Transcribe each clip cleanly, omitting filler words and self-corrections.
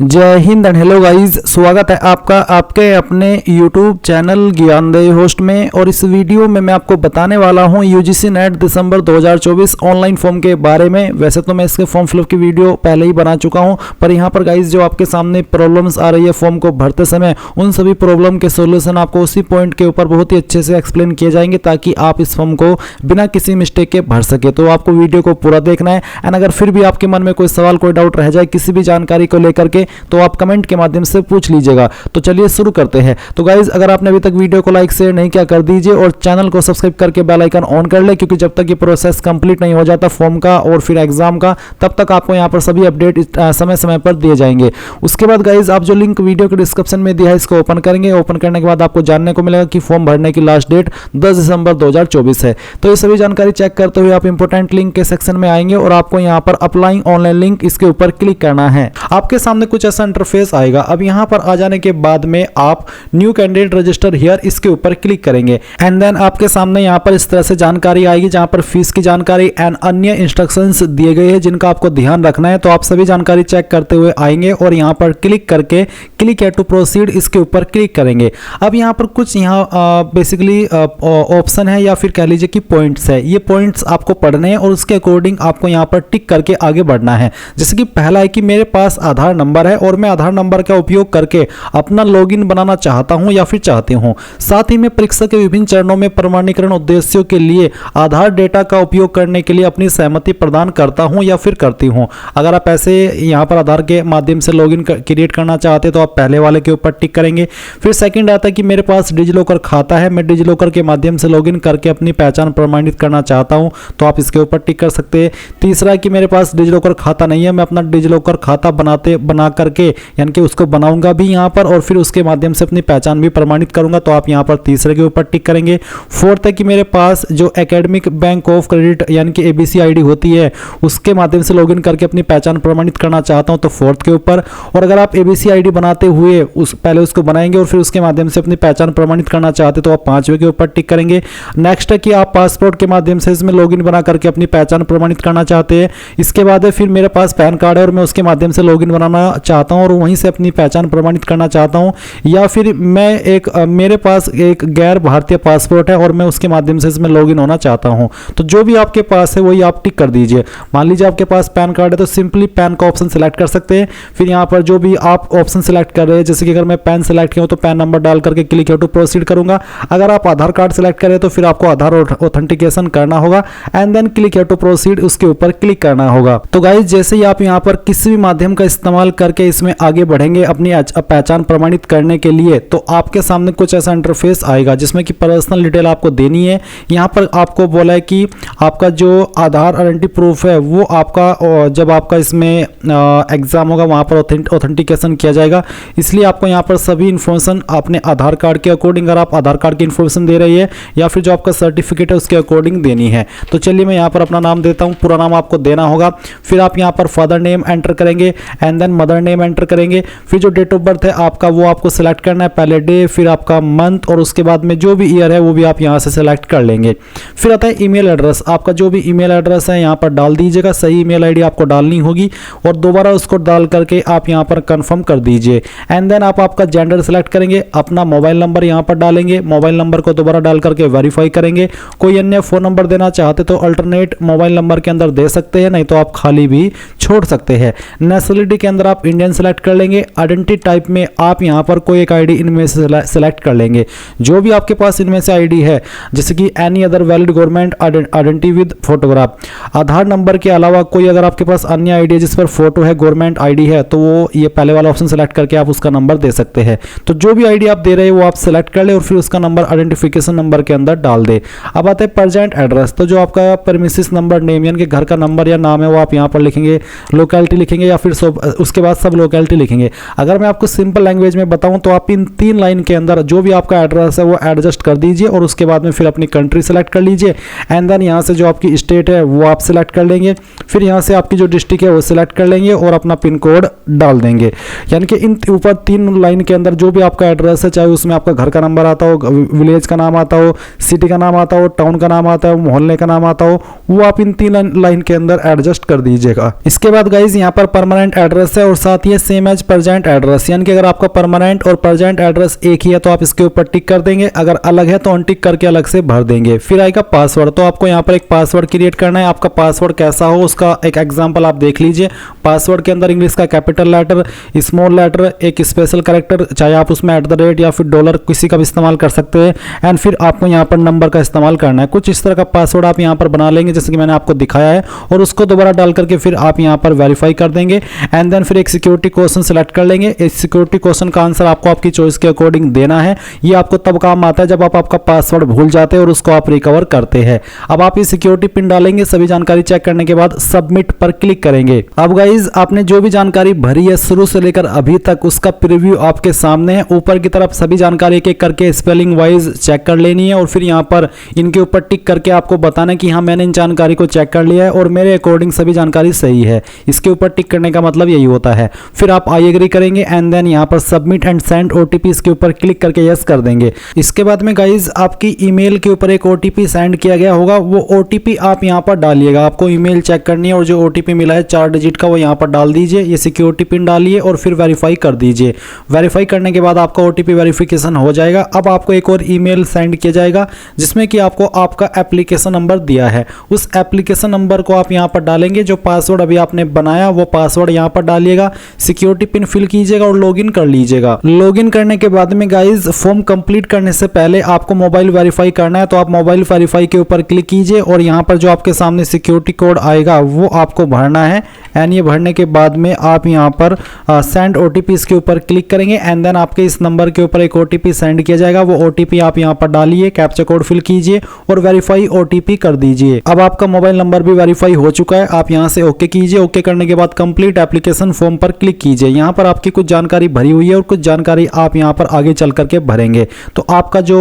जय Hind and hello guys, स्वागत है आपका आपके अपने YouTube चैनल ज्ञानदेव होस्ट में। और इस वीडियो में मैं आपको बताने वाला हूं UGC NET December 2024 online form के बारे में। वैसे तो मैं इसके फॉर्म फिलअप की वीडियो पहले ही बना चुका हूं, पर यहां पर गाइस जो आपके सामने प्रॉब्लम्स आ रही है फॉर्म को भरते समय, उन सभी प्रॉब्लम के सोल्यूशन आपको उसी पॉइंट के ऊपर बहुत ही अच्छे से एक्सप्लेन किए जाएंगे ताकि आप इस फॉर्म को बिना किसी मिस्टेक के भर सके। तो आपको वीडियो को पूरा देखना है। एंड अगर फिर भी आपके मन में कोई सवाल कोई डाउट रह जाए किसी भी जानकारी को लेकर के, तो आप कमेंट के माध्यम से पूछ लीजिएगा। तो चलिए शुरू करते हैं। तो गाइज अगर आपने अभी तक वीडियो को लाइक शेयर नहीं किया कर दीजिए और चैनल को सब्सक्राइब करके बेल आइकन ऑन कर ले, क्योंकि जब तक ये प्रोसेस कंप्लीट नहीं हो जाता फॉर्म का और फिर एग्जाम का, तब तक आपको यहाँ पर सभी अपडेट समय समय पर दिए जाएंगे। उसके बाद गाइज आप जो लिंक वीडियो के डिस्क्रिप्शन में दिया है इसको ओपन करेंगे। ओपन करने के बाद आपको जानने को मिलेगा कि फॉर्म भरने की लास्ट डेट 10 दिसंबर 2024 है। तो ये सभी जानकारी चेक करते हुए आप इंपोर्टेंट लिंक के सेक्शन में आएंगे और आपको यहाँ पर अप्लाइंग ऑनलाइन लिंक इसके ऊपर क्लिक करना है। आपके सामने कुछ ऐसा इंटरफेस आएगा। अब यहाँ पर आ जाने के बाद में आप न्यू कैंडिडेट रजिस्टर हियर इसके ऊपर क्लिक करेंगे। एंड देन आपके सामने यहाँ पर इस तरह से जानकारी आएगी, जहाँ पर फीस की जानकारी एंड अन्य इंस्ट्रक्शंस दिए गए हैं जिनका आपको ध्यान रखना है। तो आप सभी जानकारी चेक करते हुए आएंगे और यहाँ पर क्लिक करके क्लिक है टू प्रोसीड इसके ऊपर क्लिक करेंगे। अब यहाँ पर कुछ यहाँ बेसिकली ऑप्शन है या फिर कह लीजिए कि पॉइंट्स है। ये पॉइंट्स आपको पढ़ने हैं और उसके अकॉर्डिंग आपको यहाँ पर टिक करके आगे बढ़ना है। जैसे कि पहला है कि मेरे पास आधार नंबर है और मैं आधार नंबर का उपयोग करके अपना लॉगिन बनाना चाहता हूं या फिर चाहती हूं। साथ ही मैं परीक्षा के विभिन्न चरणों में प्रमाणीकरण उद्देश्यों के लिए आधार डेटा का उपयोग करने के लिए अपनी सहमति प्रदान करता हूं या फिर करती हूं। अगर आप ऐसे यहां पर आधार के माध्यम से लॉगिन क्रिएट करना चाहते हैं तो आप पहले वाले के ऊपर टिक करेंगे। फिर सेकंड आता है कि मेरे पास डिजिलॉकर खाता है, मैं डिजिलॉकर के माध्यम से लॉगिन करके अपनी पहचान प्रमाणित करना चाहता हूं, तो आप इसके ऊपर टिक कर सकते हैं। तीसरा कि मेरे पास डिजिलॉकर खाता नहीं है, मैं अपना डिजिलॉकर खाता बना करके यानी कि उसको बनाऊंगा भी यहाँ पर और फिर उसके माध्यम से अपनी पहचान भी प्रमाणित करूंगा, तो आप यहाँ पर तीसरे के ऊपर टिक करेंगे। फोर्थ है कि मेरे पास जो एकेडमिक बैंक ऑफ क्रेडिट यानी कि एबीसी आईडी होती है उसके माध्यम से लॉगिन करके अपनी पहचान प्रमाणित करना चाहता हूं, तो फोर्थ के ऊपर। और अगर आप एबीसी आईडी बनाते हुए पहले उसको बनाएंगे और फिर उसके माध्यम से अपनी पहचान प्रमाणित करना चाहते तो आप पांचवें के ऊपर टिक करेंगे। नेक्स्ट है कि आप पासपोर्ट के माध्यम से इसमें लॉगिन बना करके अपनी पहचान प्रमाणित करना चाहते हैं। इसके बाद है फिर मेरे पास पैन कार्ड है और मैं उसके माध्यम से लॉगिन बनाना चाहता हूं और वहीं से अपनी पहचान प्रमाणित करना चाहता हूं। या फिर मैं मेरे पास एक गैर भारतीय पासपोर्ट है और मैं उसके माध्यम से इसमें लॉगिन होना चाहता हूं। तो जो भी आपके पास है वही आप टिक कर दीजिए। मान लीजिए आपके पास पैन कार्ड है तो सिंपली पैन का ऑप्शन सिलेक्ट कर सकते हैं। फिर यहाँ पर जो भी आप ऑप्शन सिलेक्ट कर रहे हैं, जैसे कि अगर मैं पैन सिलेक्ट किया हूं तो पैन नंबर डाल करके क्लिक टू प्रोसीड करूंगा। अगर आप आधार कार्ड सिलेक्ट करें तो फिर आपको आधार ऑथेंटिकेशन करना होगा and then click to proceed उसके ऊपर क्लिक करना होगा। तो गाइस जैसे ही आप यहाँ पर किसी भी माध्यम का इस्तेमाल करके इसमें आगे बढ़ेंगे अपनी पहचान प्रमाणित करने के लिए, तो आपके सामने कुछ ऐसा इंटरफेस आएगा जिसमें कि पर्सनल डिटेल आपको देनी है। यहाँ पर आपको बोला है कि आपका जो आधार आइडेंटिटी प्रूफ है वो आपका जब आपका इसमें एग्जाम होगा वहाँ पर ऑथेंटिकेशन किया जाएगा, इसलिए आपको यहाँ पर सभी इन्फॉर्मेशन अपने आधार कार्ड के अकॉर्डिंग, अगर आप आधार कार्ड की इन्फॉर्मेशन दे रही है या फिर जो आपका सर्टिफिकेट है उसके अकॉर्डिंग देनी है। तो चलिए मैं यहाँ पर अपना नाम देता हूँ, पूरा नाम आपको देना होगा। फिर आप यहाँ पर फादर नेम एंटर करेंगे and then mother name enter करेंगे। फिर जो डेट ऑफ बर्थ है आपका वो आपको सिलेक्ट करना है, पहले डे फिर आपका मंथ और उसके बाद में जो भी ईयर है वो भी आप यहाँ से सिलेक्ट कर लेंगे। फिर आता है ईमेल एड्रेस, आपका जो भी ईमेल एड्रेस है यहाँ पर डाल दीजिएगा, सही ईमेल आईडी आपको डालनी होगी और दोबारा उसको डाल करके आप यहाँ पर कंफर्म कर दीजिए। एंड देन आप आपका जेंडर सिलेक्ट करेंगे, अपना मोबाइल नंबर यहाँ पर डालेंगे, मोबाइल नंबर को दोबारा डाल करके वेरीफाई करेंगे। कोई अन्य फोन नंबर देना चाहते तो अल्टरनेट मोबाइल नंबर के अंदर दे सकते हैं, नहीं तो आप खाली भी छोड़ सकते हैं। नेशनलिटी के अंदर आप इंडियन सेलेक्ट कर लेंगे। आइडेंटिटी टाइप में आप यहाँ पर कोई एक आईडी इनमें से सेलेक्ट कर लेंगे, जो भी आपके पास इनमें से आईडी है, जैसे कि any other valid government identity with photograph. Aadhaar number के अलावा कोई अगर आपके पास अन्य आईडी है जिस पर फोटो है, गवर्नमेंट आईडी है, तो वो ये पहले वाला ऑप्शन सेलेक्ट करके आप उसका नंबर दे सकते हैं। तो जो भी आईडी आप दे रहे हैं वो आप सेलेक्ट कर ले और फिर उसका नंबर आइडेंटिफिकेशन नंबर के अंदर डाल दे। अब आता है प्रेजेंट एड्रेस, तो जो आपका प्रीमिसेस नंबर नेम यानी कि घर का नंबर या नाम है वो आप यहाँ पर लिखेंगे, लोकेलिटी लिखेंगे या फिर उसके बाद सब लोकेलिटी लिखेंगे। अगर मैं आपको सिंपल लैंग्वेज में बताऊं तो आप इन 3 लाइन के अंदर जो भी आपका एड्रेस है वो एडजस्ट कर दीजिए और उसके बाद में फिर अपनी कंट्री सेलेक्ट कर लीजिए। एंड देन यहाँ से जो आपकी स्टेट है वो आप सिलेक्ट कर लेंगे, फिर यहाँ से आपकी जो डिस्ट्रिक्ट है वो सिलेक्ट कर लेंगे और अपना पिन कोड डाल देंगे। यानी कि इन ऊपर 3 लाइन के अंदर जो भी आपका एड्रेस है, चाहे उसमें आपका घर का नंबर आता हो, विलेज का नाम आता हो, सिटी का नाम आता हो, टाउन का नाम आता हो, मोहल्ले का नाम आता हो, वो आप इन 3 लाइन के अंदर एडजस्ट कर दीजिएगा। इसके बाद गाइज यहाँ पर परमानेंट एड्रेस है और आती है सेम एज प्रेजेंट एड्रेस, यानी कि अगर आपका परमानेंट और प्रेजेंट एड्रेस एक ही है तो आप इसके ऊपर टिक कर देंगे, अगर अलग है तो अनटिक करके अलग से भर देंगे। फिर आएगा पासवर्ड, तो आपको यहाँ पर एक पासवर्ड क्रिएट करना है। आपका पासवर्ड कैसा हो उसका एक एग्जांपल आप देख लीजिए। पासवर्ड के अंदर इंग्लिश का कैपिटल लेटर, स्मॉल लेटर, एक स्पेशल कैरेक्टर, चाहे आप उसमें @ या फिर डॉलर किसी का भी इस्तेमाल कर सकते हैं, एंड फिर आपको यहाँ पर नंबर का इस्तेमाल करना है। कुछ इस तरह का पासवर्ड आप यहाँ पर बना लेंगे जैसे कि मैंने आपको दिखाया है, और उसको दोबारा डाल करके फिर आप यहाँ पर वेरीफाई कर देंगे, एंड देन फिर एक सिक्योरिटी क्वेश्चन सेलेक्ट कर लेंगे। इस सिक्योरिटी क्वेश्चन का आंसर आपको आपकी चॉइस के अकॉर्डिंग देना है। ये आपको तब काम आता है जब आप आपका पासवर्ड भूल जाते हैं और उसको आप रिकवर करते हैं। अब आप ये सिक्योरिटी पिन डालेंगे, सभी जानकारी चेक करने के बाद सबमिट पर क्लिक करेंगे। अब गाइज आपने जो भी जानकारी भरी है शुरू से लेकर अभी तक, उसका प्रीव्यू आपके सामने है। ऊपर की तरफ सभी जानकारी एक एक करके स्पेलिंग वाइज चेक कर लेनी है, और फिर यहाँ पर इनके ऊपर टिक करके आपको बताना है कि हाँ मैंने इन जानकारी को चेक कर लिया है और मेरे अकॉर्डिंग सभी जानकारी सही है। इसके ऊपर टिक करने का मतलब यही होता है। फिर आप आई एग्री करेंगे, एंड देन यहाँ पर सबमिट एंड सेंड ओटीपी इसके ऊपर क्लिक करके यस कर देंगे। इसके बाद में गाइज आपकी ईमेल के ऊपर एक ओटीपी सेंड किया गया होगा, वो ओटीपी आप यहाँ पर डालिएगा। आपको ईमेल चेक करनी है और जो ओटीपी मिला है 4 डिजिट का वो यहाँ पर डाल दीजिए। ये सिक्योरिटी पिन डालिए और फिर वेरीफाई कर दीजिए। वेरीफाई करने के बाद आपका ओटीपी वेरिफिकेशन हो जाएगा। अब आपको एक और ईमेल सेंड किया जाएगा जिसमें कि आपको आपका एप्लीकेशन नंबर दिया है, उस एप्लीकेशन नंबर को आप यहाँ पर डालेंगे। जो पासवर्ड अभी आपने बनाया वो पासवर्ड यहाँ पर डालिएगा, सिक्योरिटी पिन फिल कीजिएगा और लॉगिन कर लीजिएगा। लॉगिन करने के बाद में गाइज फॉर्म कंप्लीट करने से पहले आपको मोबाइल वेरीफाई करना है, तो आप मोबाइल वेरीफाई के ऊपर क्लिक कीजिए और यहाँ पर जो आपके सामने सिक्योरिटी कोड आएगा वो आपको भरना है। एंड ये भरने के बाद में आप यहाँ पर सेंड ओटीपी के ऊपर क्लिक करेंगे, एंड देन आपके इस नंबर के ऊपर एक ओटीपी सेंड किया जाएगा। वो ओटीपी आप यहाँ पर डालिए, कैप्चा कोड फिल कीजिए और वेरीफाई ओटीपी कर दीजिए। अब आपका मोबाइल नंबर भी वेरीफाई हो चुका है। आप यहाँ से ओके कीजिए। ओके करने के बाद कंप्लीट एप्लीकेशन फॉर्म पर क्लिक कीजिए। यहाँ पर आपकी कुछ जानकारी भरी हुई है और कुछ जानकारी आप यहाँ पर आगे चल करके भरेंगे। तो आपका जो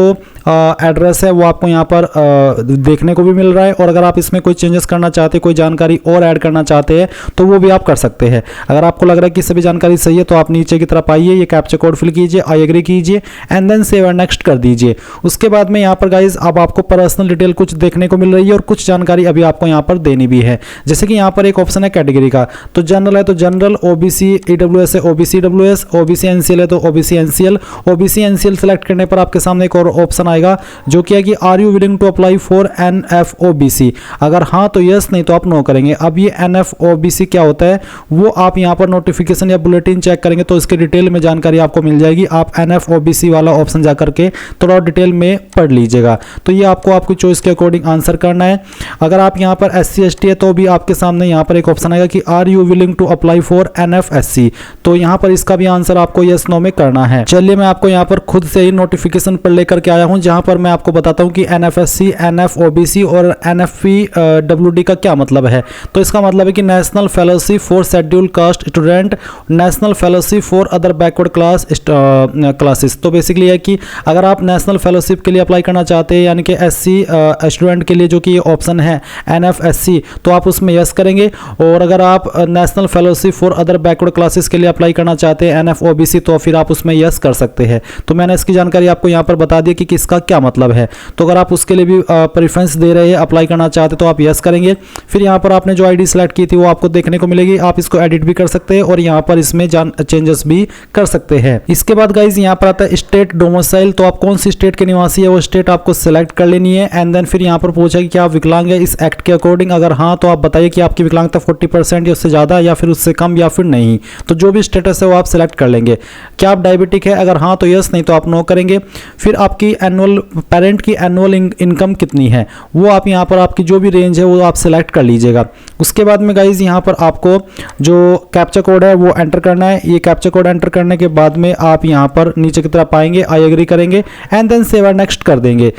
एड्रेस है वो आपको यहाँ पर देखने को भी मिल रहा है, और अगर आप इसमें कोई चेंजेस करना चाहते हैं, कोई जानकारी और ऐड करना चाहते हैं तो वो भी आप कर सकते हैं। अगर आपको लग रहा है कि सभी जानकारी सही है तो आप नीचे की तरफ आइए, ये कैप्चा कोड फिल कीजिए, आई एग्री कीजिए, and then save and next कर दीजिए। उसके बाद में यहाँ पर गाइज अब आपको पर्सनल डिटेल कुछ देखने को मिल रही है और कुछ जानकारी अभी आपको यहाँ पर देनी भी है। जैसे कि यहाँ पर एक ऑप्शन है कैटेगरी का, तो जनरल है तो जनरल, ओबीसी ईडब्ल्यूएस है ओबीसी ईडब्ल्यूएस, ओबीसी एनसीएल है तो OBC NCL. OBC NCL select करने पर आपके सामने एक और ऑप्शन आएगा जो कि है कि are you willing to apply for NFOBC. अगर हाँ तो यस, नहीं तो आप नो करेंगे। अब ये एनएफओबीसी क्या होता है वो आप यहाँ पर नोटिफिकेशन या बुलेटिन चेक करेंगे तो इसके डिटेल में जानकारी आपको मिल जाएगी। आप एनएफओबीसी वाला ऑप्शन जा करके थोड़ा डिटेल में पढ़ लीजिएगा। तो ये आपको आपकी चॉइस के अकॉर्डिंग आंसर करना है। अगर आप यहाँ पर SC ST है तो भी आपके सामने यहाँ पर एक ऑप्शन आएगा कि are you willing to apply for NFSC, तो यहाँ पर इसका भी आंसर आपको यस नो में करना है। चलिए मैं आपको यहाँ पर खुद से ही नोटिफिकेशन पर लेकर के आया हूँ जहाँ पर मैं आपको बताता हूँ कि NFSC, NFOBC और NFPWD का क्या मतलब है। तो इसका मतलब है कि national fellowship for schedule caste student, national fellowship for other backward classes. तो बेसिकली है कि अगर आप नेशनल फेलोशिप के लिए अप्लाई करना चाहते हैं यानी कि SC स्टूडेंट के लिए जो कि ये ऑप्शन है NFSC, तो आप उसमें यस करेंगे। और अगर आप national fellowship for other backward classes के लिए अप्लाई करना चाहते हैं NFOBC, तो फिर आप उसमें यस कर सकते हैं। तो मैंने इसकी जानकारी आपको यहाँ पर बता दी कि किसका क्या मतलब है। तो अगर आप उसके लिए भी प्रेफरेंस दे रहे हैं, अप्लाई करना चाहते तो आप यस करेंगे। फिर यहाँ पर आपने जो आईडी सेलेक्ट की थी वो आपको देखने को मिलेगी। आप इसको एडिट भी कर सकते हैं और यहाँ पर इसमें चेंजेस भी कर सकते हैं। इसके बाद गाइज यहाँ पर आता है स्टेट डोमिसाइल, तो आप कौन सी स्टेट के निवासी है वो स्टेट आपको सिलेक्ट कर लेनी है। एंड देन फिर यहाँ पर पूछा कि क्या आप विकलांग है इस एक्ट के अकॉर्डिंग। अगर हाँ तो आप बताइए कि आपकी विकलांगता 40% या उससे ज़्यादा या फिर उससे कम या फिर नहीं। तो जो भी स्टेटस है वो आप सिलेक्ट कर लेंगे। क्या आप डायबिटिक है, अगर हाँ तो यस, नहीं तो आप नो करेंगे। फिर आपकी पेरेंट की एनुअल इनकम कितनी है वो आप यहाँ पर आपकी जो भी रेंज है वो आप सिलेक्ट कर लीजिएगा। उसके बाद में गाइज यहाँ पर आपको जो कैप्चा कोड है वो एंटर करना है। ये कैप्चा कोड एंटर करने के बाद में आप यहाँ पर नीचे की तरफ आएंगे, आई एग्री करेंगे and then save and next कर देंगे।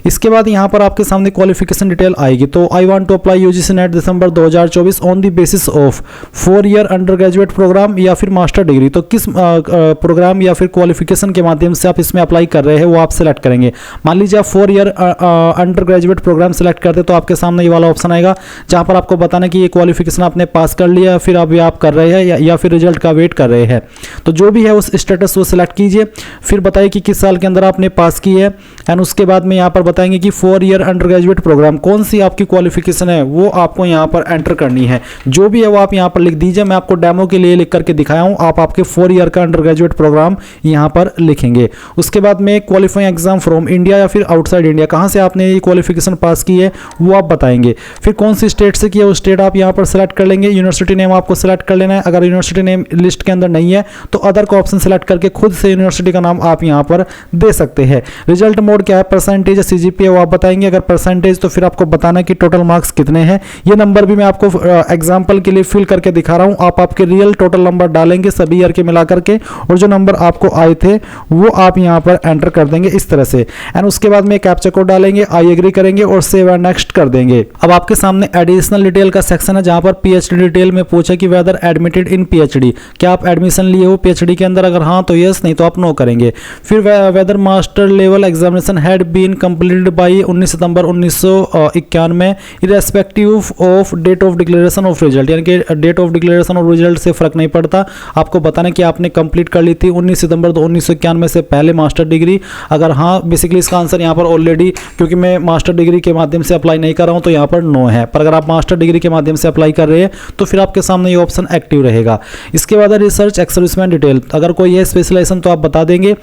इसके बाद यहाँ पर आपके सामने क्वालिफिकेशन डिटेल आएगी। तो I want to apply UGC NET December 2024 on the basis of 4 year undergraduate program या फिर मास्टर डिग्री। तो किस प्रोग्राम या फिर क्वालिफिकेशन के माध्यम से आप इसमें अप्लाई कर रहे हैं वो आप सेलेक्ट करेंगे। मान लीजिए आप 4 year undergraduate program select करते तो आपके सामने ये वाला ऑप्शन आएगा जहाँ पर आपको बताना कि ये क्वालिफिकेशन आपने पास कर लिया, फिर अभी आप कर रहे हैं या फिर रिजल्ट का वेट कर रहे हैं। तो जो भी है उस स्टेटस वो सिलेक्ट कीजिए, फिर बताइए कि किस साल के अंदर आपने पास की है। एंड उसके बाद में यहाँ पर बताएंगे कि 4 ईयर अंडर ग्रेजुएट प्रोग्राम, कौन सी आपकी क्वालिफिकेशन है वो आपको यहाँ पर एंटर करनी है। जो भी है वो आप यहाँ पर लिख दीजिए, मैं आपको डेमो के लिए लिख करके दिखाया हूँ। आप आपके 4 ईयर का अंडर ग्रेजुएट प्रोग्राम यहाँ पर लिखेंगे। उसके बाद में क्वालिफाइंग एग्जाम फ्रॉम इंडिया या फिर आउटसाइड इंडिया, कहाँ से आपने ये क्वालिफिकेशन पास की है वो आप बताएंगे। फिर कौन सी स्टेट से किया, वो स्टेट आप यहाँ पर सेलेक्ट कर लेंगे। यूनिवर्सिटी नेम आपको सेलेक्ट कर लेना है। अगर यूनिवर्सिटी नेम लिस्ट के अंदर नहीं है तो अदर का ऑप्शन सेलेक्ट करके खुद से यूनिवर्सिटी का नाम आप यहाँ पर दे सकते हैं। रिजल्ट मोड क्या है, परसेंटेज या सीजीपीए वो आप बताएंगे। अगर परसेंटेज तो फिर आपको बताना है कि टोटल मार्क्स कितने हैं। ये नंबर भी मैं आपको एग्जांपल के लिए फिल करके दिखा रहा हूं। आप आपके रियल टोटल नंबर डालेंगे सभी ईयर के मिला करके, और जो नंबर आपको आए थे वो आप यहां पर एंटर कर देंगे इस तरह से। एंड उसके बाद में कैप्चा कोड डालेंगे, आई एग्री करेंगे और सेव एंड नेक्स्ट कर देंगे। अब आपके सामने एडिशनल डिटेल का सेक्शन है जहां पर पीएचडी डिटेल में पूछा कि वेदर एडमिटेड इन पीएचडी, क्या आप एडमिशन लिए हो पीएचडी के अंदर, अगर हाँ तो यस, नहीं तो आप नो करेंगे। फिर whether master level examination had been completed by 19 September 1991 में irrespective of date of declaration of result, यानी कि date of declaration of result से फर्क नहीं पड़ता। आपको बताना कि आपने कंप्लीट कर ली थी 19 सितंबर 1991 से पहले मास्टर डिग्री। अगर हाँ, बेसिकली इसका आंसर यहाँ पर ऑलरेडी, क्योंकि मैं मास्टर डिग्री के माध्यम से अप्लाई नहीं कर रहा हूँ तो यहाँ पर नो है। पर अगर आप मास्टर डिग्री के माध्यम से अप्लाई कर रहे हैं तो फिर आपके सामने ये ऑप्शन एक्टिव रहेगा। इसके बाद रिसर्च एक्स सर्विसमैन डिटेल, अगर कोई है स्पेशलाइजेशन तो आप बता देंगे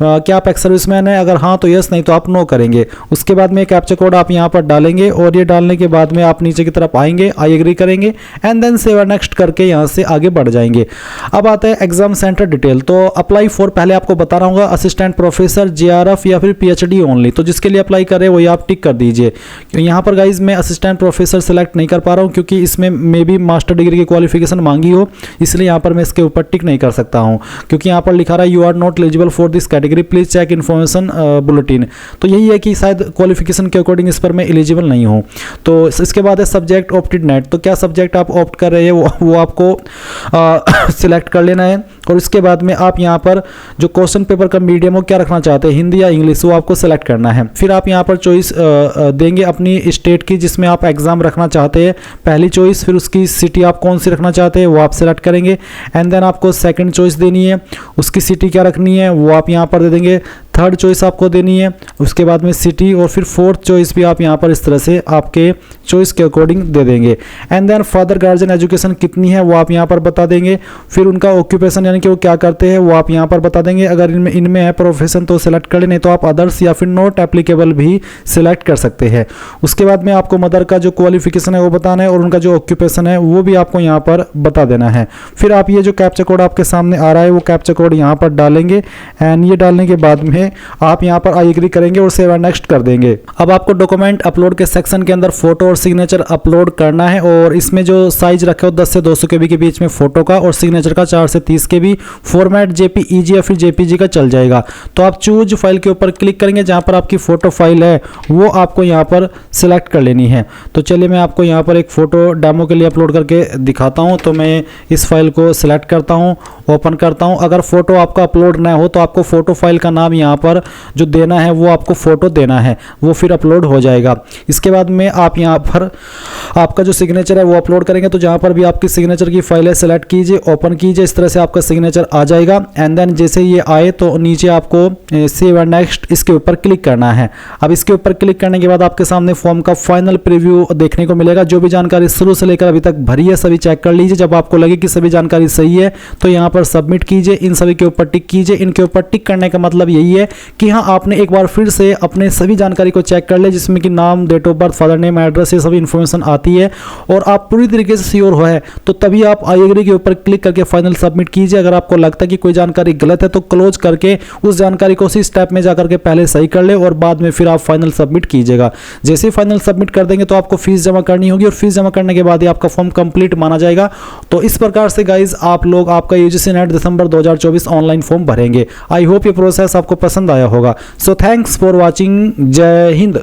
क्या आप एक्स सर्विसमैन है, अगर हाँ तो यस, नहीं तो आप नो करेंगे। उसके बाद में कैप्चा कोड आप यहाँ पर डालेंगे और ये डालने के बाद में आप नीचे की तरफ आएंगे, आई एग्री करेंगे and then save and next करके यहाँ से आगे बढ़ जाएंगे। अब आता है एग्जाम सेंटर डिटेल। तो अप्लाई फॉर, पहले आपको बता रहा हूँ, असिस्टेंट प्रोफेसर, जेआरएफ या फिर पीएचडी ओनली। तो जिसके लिए अप्लाई कर रहे हैं वही आप टिक कर दीजिए। यहाँ पर गाइज मैं असिस्टेंट प्रोफेसर सेलेक्ट नहीं कर पा रहा हूँ क्योंकि इसमें मे भी मास्टर डिग्री की क्वालिफिकेशन मांगी हो, इसलिए यहाँ पर मैं इसके ऊपर टिक नहीं कर सकता हूँ क्योंकि यहाँ पर लिखा रहा है you are not eligible for this category, please check information bulletin. तो यही है कि शायद क्वालिफिकेशन के अकॉर्डिंग इस पर मैं एलिजिबल नहीं हूँ। तो इसके बाद है सब्जेक्ट ऑप्टेड नेट, तो क्या सब्जेक्ट आप ऑप्ट कर रहे हैं वो आपको सिलेक्ट कर लेना है। और इसके बाद में आप यहाँ पर जो क्वेश्चन पेपर का मीडियम हो क्या रखना चाहते हैं, हिंदी या इंग्लिश, वो आपको सेलेक्ट करना है। फिर आप यहाँ पर चॉइस देंगे अपनी स्टेट की जिसमें आप एग्जाम रखना चाहते हैं, पहली चॉइस। फिर उसकी सिटी आप कौन सी रखना चाहते हैं वो आप सेलेक्ट करेंगे। एंड देन आपको सेकंड चॉइस देनी है, उसकी सिटी क्या रखनी है वो आप यहाँ पर दे देंगे। थर्ड चॉइस आपको देनी है, उसके बाद में सिटी, और फिर फोर्थ चॉइस भी आप यहाँ पर इस तरह से आपके चॉइस के अकॉर्डिंग दे देंगे। And then further guardian education कितनी है वो आप यहाँ पर बता देंगे। फिर उनका ऑक्यूपेशन यानी कि वो क्या करते हैं वो आप यहाँ पर बता देंगे। अगर इनमें है प्रोफेशन तो सेलेक्ट कर ले, नहीं तो आप अदर्स या फिर नॉट एप्लीकेबल भी सिलेक्ट कर सकते हैं। उसके बाद में आपको मदर का जो क्वालिफिकेशन है वो बताना है और उनका जो ऑक्यूपेशन है वो भी आपको यहाँ पर बता देना है। फिर आप ये जो कैप्चा कोड आपके सामने आ रहा है वो कैप्चा कोड यहाँ पर डालेंगे एंड ये डालने के बाद में आप यहाँ पर आई एग्री करेंगे और सेव एंड नेक्स्ट कर देंगे। अब आपको डॉक्यूमेंट अपलोड के सेक्शन के अंदर फोटो और सिग्नेचर अपलोड करना है और इसमें जो साइज रखे हो 10 से 200 KB के बीच में फोटो का और सिग्नेचर का 4 से 30 KB। फॉर्मेट JPEG या फिर JPG का चल जाएगा। तो आप चूज फाइल के ऊपर क्लिक करेंगे, जहाँ पर आपकी फोटो फाइल है वो आपको यहाँ पर सिलेक्ट कर लेनी है। तो चलिए मैं आपको यहाँ पर एक फोटो डेमो के लिए अपलोड करके दिखाता हूँ। तो मैं इस फाइल को सिलेक्ट करता हूँ, ओपन करता हूँ। अगर फोटो आपका अपलोड ना हो तो आपको फोटो फाइल का नाम यहाँ पर जो देना है वो आपको फोटो देना है, वो फिर अपलोड हो जाएगा। इसके बाद में आप यहाँ पर आपका जो सिग्नेचर है वो अपलोड करेंगे। तो जहाँ पर भी आपकी सिग्नेचर की फाइल है सेलेक्ट कीजिए, ओपन कीजिए, इस तरह से आपका सिग्नेचर आ जाएगा। एंड देन जैसे ये आए तो नीचे आपको सेव एंड नेक्स्ट इसके ऊपर क्लिक करना है। अब इसके ऊपर क्लिक करने के बाद आपके सामने फॉर्म का फाइनल प्रीव्यू देखने को मिलेगा। जो भी जानकारी शुरू से लेकर अभी तक भरी है सभी चेक कर लीजिए। जब आपको लगे कि सभी जानकारी सही है तो यहाँ पर सबमिट कीजिए, इन सभी के ऊपर टिक कीजिए। इनके ऊपर टिक करने का मतलब यही है कि हाँ आपने एक बार फिर से अपने सभी जानकारी को चेक कर ले, जिसमें कि नाम, date of birth, father name, address, ये सभी इन्फॉर्मेशन आती है और आप पूरी तरीके से श्योर हो है तो तभी आप आई एग्री के ऊपर क्लिक करके फाइनल सबमिट कीजिए। अगर आपको लगता है कि कोई जानकारी गलत है तो क्लोज करके उस जानकारी को उसी स्टेप में जाकर के पहले सही कर ले और बाद में फिर आप फाइनल सबमिट कीजिएगा। जैसे ही फाइनल सबमिट कर देंगे तो आपको फीस जमा करनी होगी और फीस जमा करने के बाद ही आपका फॉर्म कंप्लीट माना जाएगा। तो इस प्रकार से गाइज आप लोग आपका UGC NET December 2024 online form भरेंगे। आई होप ये प्रोसेस आपको पसंद आया होगा। So thanks for watching. जय हिंद।